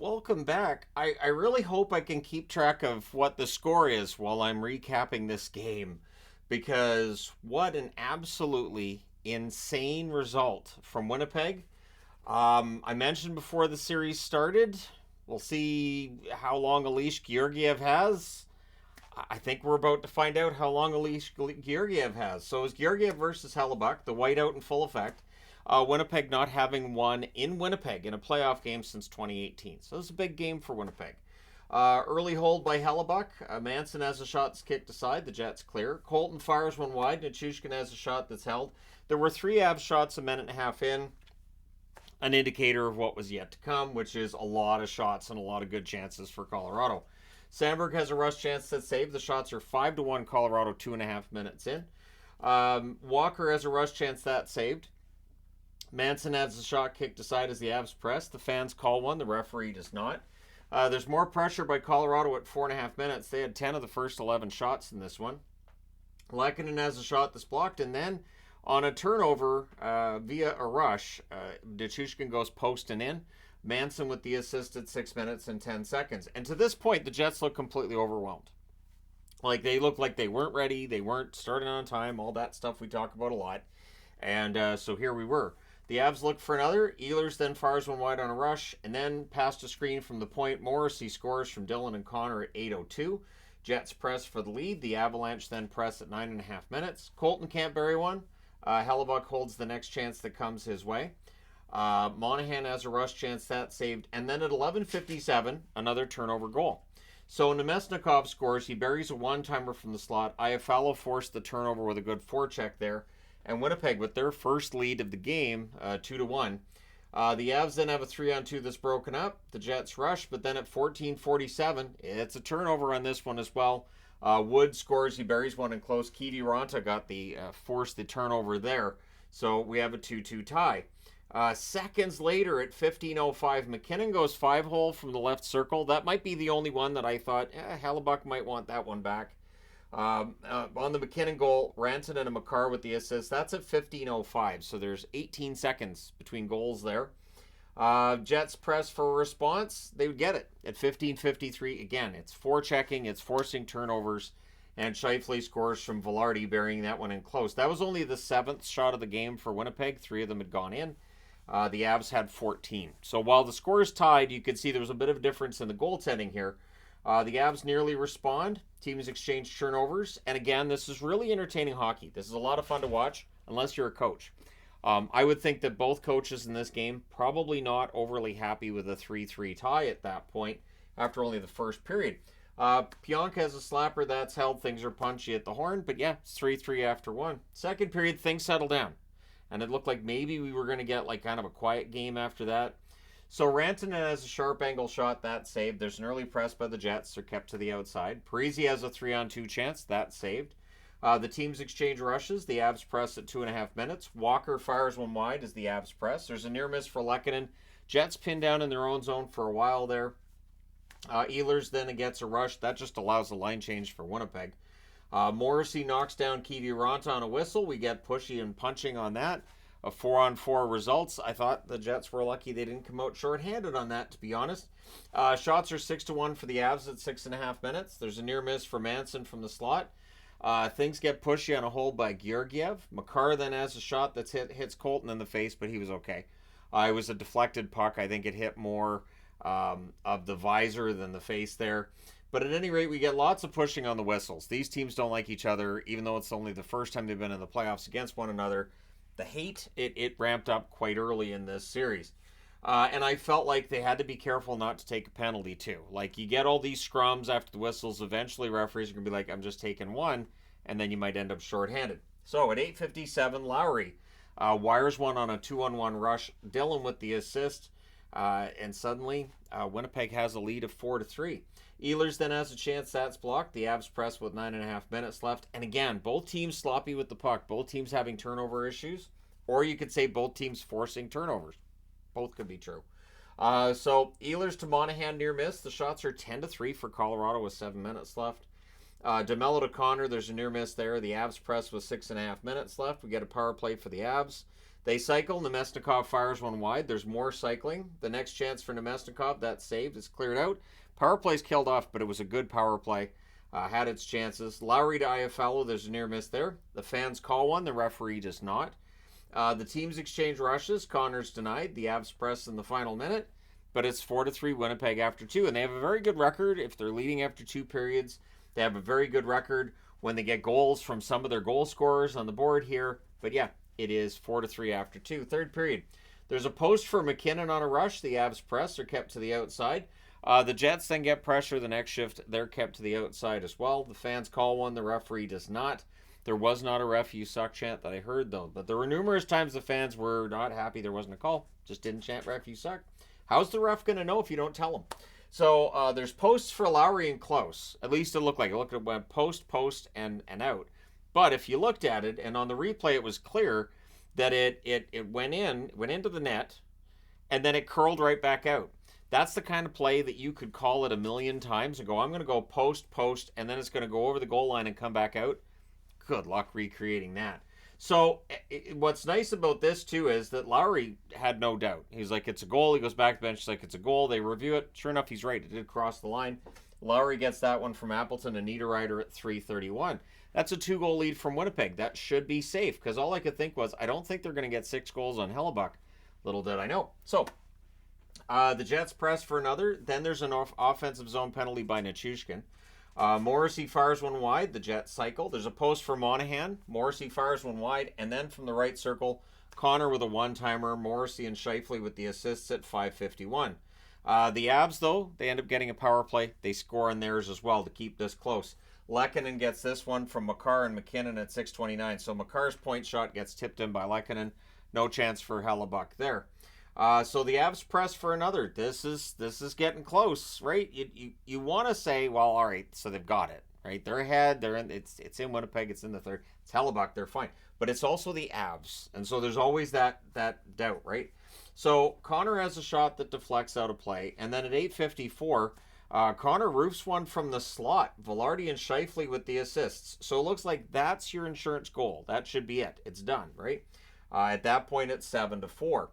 welcome back. I really hope I can keep track of what the score is while I'm recapping this game because what an absolutely insane result from Winnipeg. I mentioned before the series started, we'll see how long a leash Georgiev has. I think we're about to find out how long a leash Georgiev has. So is Georgiev versus Hellebuck, the whiteout in full effect. Winnipeg not having won in Winnipeg in a playoff game since 2018. So it's a big game for Winnipeg. Early hold by Hellebuck. Manson has a shot that's kicked aside. The Jets clear. Colton fires one wide. Nichushkin has a shot that's held. There were three Avs shots a minute and a half in. An indicator of what was yet to come, which is a lot of shots and a lot of good chances for Colorado. Sandberg has a rush chance that's saved. The shots are 5-1 Colorado 2.5 minutes in. Walker has a rush chance that's saved. Manson has a shot kicked aside as the Avs press. The fans call one. The referee does not. There's more pressure by Colorado at 4.5 minutes. They had 10 of the first 11 shots in this one. Lehkonen has a shot that's blocked, and then on a turnover via a rush, Nichushkin goes post and in. Manson with the assist at 6 minutes and 10 seconds. And to this point, the Jets look completely overwhelmed. Like, they look like they weren't ready. They weren't starting on time. All that stuff we talk about a lot. And so here we were. The Avs look for another. Ehlers then fires one wide on a rush, and then past a screen from the point. Morrissey scores from Dillon and Connor at 8:02. Jets press for the lead. The Avalanche then press at 9.5 minutes. Colton can't bury one. Hellebuck holds the next chance that comes his way. Monahan has a rush chance that's saved. And then at 11:57, another turnover goal. So Nemesnikov scores. He buries a one-timer from the slot. Iafallo forced the turnover with a good forecheck there. And Winnipeg with their first lead of the game, 2-1. The Avs then have a 3-on-2 that's broken up. The Jets rush, but then at 14:47, it's a turnover on this one as well. Wood scores. He buries one in close. Kiviranta got the forced the turnover there. So we have a 2-2 tie. Seconds later at 15:05, McKinnon goes 5-hole from the left circle. That might be the only one that I thought, Hellebuck might want that one back. On the McKinnon goal, Rantanen and Makar with the assist. That's at 15:05, so there's 18 seconds between goals there. Jets press for a response. They would get it at 15:53. Again, it's forechecking, it's forcing turnovers, and Scheifele scores from Velarde, burying that one in close. That was only the 7th shot of the game for Winnipeg. 3 of them had gone in. The Avs had 14. So while the score is tied, you can see there was a bit of a difference in the goaltending here. The Avs nearly respond. Teams exchange turnovers. And again, this is really entertaining hockey. This is a lot of fun to watch, unless you're a coach. I would think that both coaches in this game probably not overly happy with a 3-3 tie at that point after only the first period. Pionk has a slapper that's held. Things are punchy at the horn. But yeah, it's 3-3 after one. Second period, things settle down. And it looked like maybe we were going to get like kind of a quiet game after that. So Rantanen has a sharp angle shot, that's saved. There's an early press by the Jets. They're kept to the outside. Parisi has a 3-on-2 chance, that's saved. The teams exchange rushes. The Avs press at 2.5 minutes. Walker fires one wide as the Avs press. There's a near miss for Lehkonen. Jets pinned down in their own zone for a while there. Ehlers then gets a rush. That just allows the line change for Winnipeg. Morrissey knocks down Kiviranta on a whistle. We get pushy and punching on that. A 4-on-4 results. I thought the Jets were lucky they didn't come out short-handed on that, to be honest. Shots are 6-1 for the Avs at 6.5 minutes. There's a near miss for Manson from the slot. Things get pushy on a hold by Georgiev. Makar then has a shot that hits Colton in the face, but he was okay. It was a deflected puck. I think it hit more of the visor than the face there. But at any rate, we get lots of pushing on the whistles. These teams don't like each other, even though it's only the first time they've been in the playoffs against one another. The hate, it ramped up quite early in this series. And I felt like they had to be careful not to take a penalty too. Like, you get all these scrums after the whistles, eventually referees are going to be like, I'm just taking one, and then you might end up shorthanded. So at 8:57, Lowry wires one on a 2-on-1 rush. Dillon with the assist, and suddenly Winnipeg has a lead of 4-3. Ehlers then has a chance, that's blocked. The Avs press with 9.5 minutes left. And again, both teams sloppy with the puck. Both teams having turnover issues. Or you could say both teams forcing turnovers. Both could be true. So Ehlers to Monahan near miss. The shots are 10-3 for Colorado with 7 minutes left. DeMello to Connor, there's a near miss there. The Avs press with 6.5 minutes left. We get a power play for the Avs. They cycle. Nemesnikov fires one wide. There's more cycling. The next chance for Nemesnikov, that's saved. It's cleared out. Power play's killed off, but it was a good power play. Had its chances. Lowry to Iafallo. There's a near miss there. The fans call one. The referee does not. The teams exchange rushes. Connor's denied. The Avs press in the final minute. But it's 4-3 Winnipeg after 2. And they have a very good record if they're leading after 2 periods. They have a very good record when they get goals from some of their goal scorers on the board here. But yeah, it is 4-3 after 2. Third period. There's a post for McKinnon on a rush. The Avs press are kept to the outside. The Jets then get pressure the next shift. They're kept to the outside as well. The fans call one. The referee does not. There was not a ref you suck chant that I heard, though. But there were numerous times the fans were not happy there wasn't a call. Just didn't chant ref you suck. How's the ref going to know if you don't tell him? So there's posts for Lowry and Close. At least it looked like it. Looked at went post, and out. But if you looked at it, and on the replay it was clear that it went into the net, and then it curled right back out. That's the kind of play that you could call it a million times and go, I'm going to go post, and then it's going to go over the goal line and come back out. Good luck recreating that. So what's nice about this, too, is that Lowry had no doubt. He's like, it's a goal. He goes back to the bench. He's like, it's a goal. They review it. Sure enough, he's right. It did cross the line. Lowry gets that one from Appleton and Niederreiter at 3:31. That's a 2-goal lead from Winnipeg. That should be safe because all I could think was, I don't think they're going to get 6 goals on Hellebuck. Little did I know. So the Jets press for another. Then there's an offensive zone penalty by Nichushkin. Morrissey fires one wide. The Jets cycle. There's a post for Monahan. Morrissey fires one wide. And then from the right circle, Connor with a one-timer. Morrissey and Scheifele with the assists at 5:51. The Avs, though, they end up getting a power play. They score on theirs as well to keep this close. Lehkonen gets this one from Makar and McKinnon at 6:29. So Makar's point shot gets tipped in by Lehkonen. No chance for Hellebuck there. So the Avs press for another. This is getting close, right? You want to say, well, all right, so they've got it, right? They're ahead. They're in. It's in Winnipeg. It's in the third. It's Hellebuck. They're fine, but it's also the Avs, and so there's always that doubt, right? So Connor has a shot that deflects out of play, and then at 8:54, Connor roofs one from the slot. Velarde and Scheifele with the assists. So it looks like that's your insurance goal. That should be it. It's done, right? At that point, it's 7-4.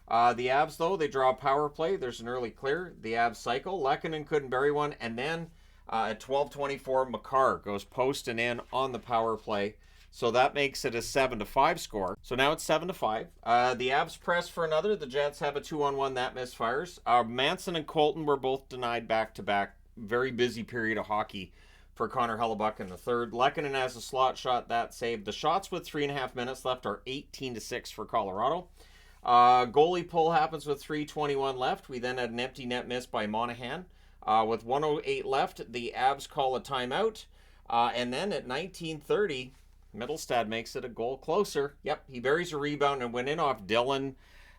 The Avs, though, they draw a power play. There's an early clear. The Avs cycle. Lehkonen couldn't bury one. And then at 12:24, Makar goes post and in on the power play. So that makes it a 7-5 score. So now it's 7-5. The Avs press for another. The Jets have a 2-on-1. That misfires. Manson and Colton were both denied back-to-back. Very busy period of hockey for Connor Hellebuck in the third. Lehkonen has a slot shot. That saved. The shots with 3.5 minutes left are 18-6 for Colorado. Goalie pull happens with 3:21 left. We then had an empty net miss by Monahan. With 1:08 left, the Avs call a timeout. And then at 19:30, Mittelstadt makes it a goal closer. Yep, he buries a rebound and went in off Dillon.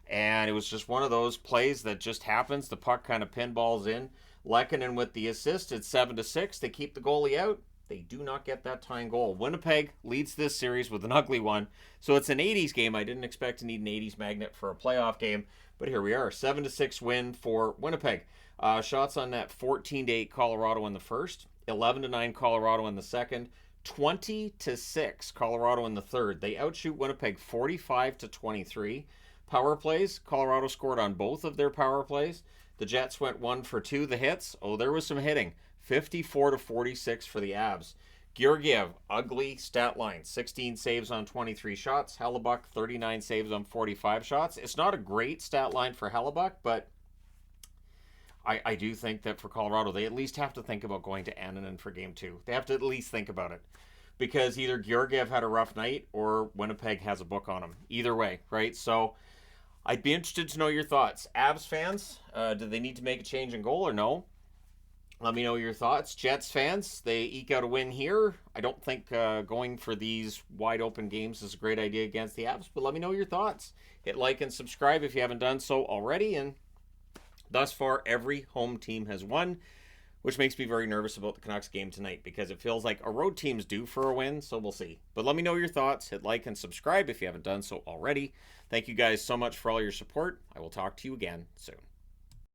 And it was just one of those plays that just happens. The puck kind of pinballs in. Lehkonen with the assist. It's 7-6. They keep the goalie out. They do not get that tying goal. Winnipeg leads this series with an ugly one. So it's an 80s game. I didn't expect to need an 80s magnet for a playoff game. But here we are. 7-6 win for Winnipeg. Shots on net 14-8 Colorado in the first. 11-9 Colorado in the second. 20-6 Colorado in the third. They outshoot Winnipeg 45-23. Power plays. Colorado scored on both of their power plays. The Jets went 1 for 2. The hits. Oh, there was some hitting. 54-46 for the Avs. Georgiev, ugly stat line. 16 saves on 23 shots. Hellebuck, 39 saves on 45 shots. It's not a great stat line for Hellebuck, but I do think that for Colorado, they at least have to think about going to Annunen for Game 2. They have to at least think about it. Because either Georgiev had a rough night or Winnipeg has a book on him. Either way, right? So I'd be interested to know your thoughts. Avs fans, do they need to make a change in goal or no? Let me know your thoughts. Jets fans, they eke out a win here. I don't think going for these wide open games is a great idea against the Avs, but let me know your thoughts. Hit like and subscribe if you haven't done so already. And thus far, every home team has won, which makes me very nervous about the Canucks game tonight because it feels like a road team's due for a win, so we'll see. But let me know your thoughts. Hit like and subscribe if you haven't done so already. Thank you guys so much for all your support. I will talk to you again soon.